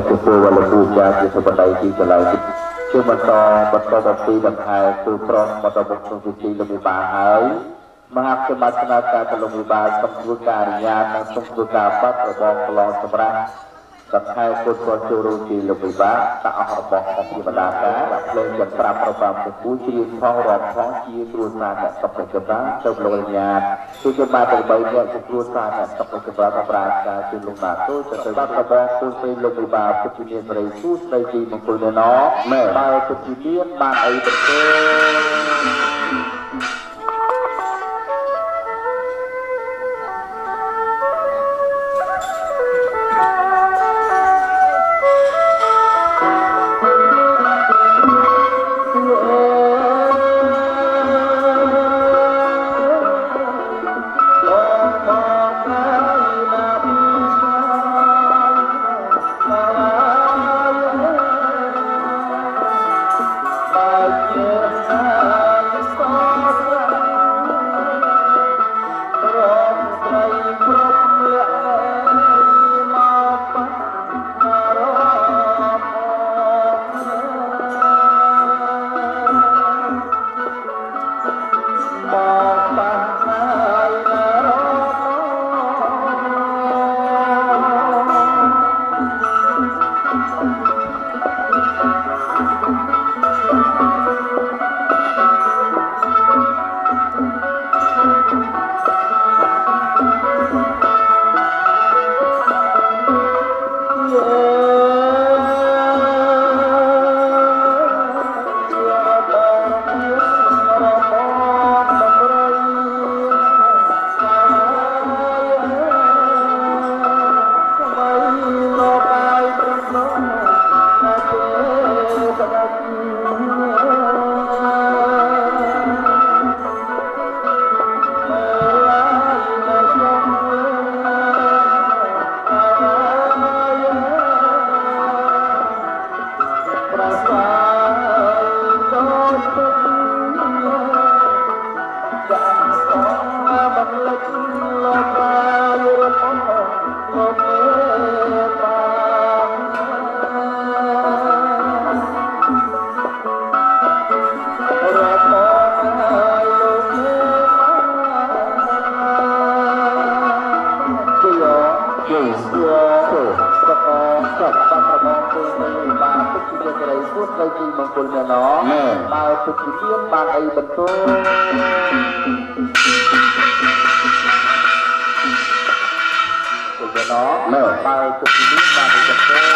ចំពោះវត្តពូចាជាសបណ្ដៃទីកន្លែងជាបន្តមកពីដង្ហែគូប្រងបន្តមកក្នុងពិធីលំបានហើយមហាសមាជិកការកលំបានសំធ្វើការអនុញ្ញាតនិងសំធ្វើការបាត់របស់កន្លងសម្រាប់សក្ខាគុណប្រជុំរូបជាលំបានតាអស់របស់អង្គវិបាការដាក់ភ្លើងចន្ទ្រាប្រតាមពូជាផងរំផងជាគ្រួសារអ្នកសុខចិត្តបានទៅលោកអនុញ្ញាតគឺបានទៅបីអ្នកជាគ្រួសារអ្នកសុខចិត្តបានប្រាការជាលោកណាទូទៅបាត់របស់គូពេលលោកវិបាពុទ្ធជាបរិសុទ្ធស្ដីពីមង្គលណោមែនបើពុទ្ធជាបានអីទៅបើពុទ្ធជាបានអីបន្ទូគុណណោបើពុទ្ធជាបានអីបន្ទូ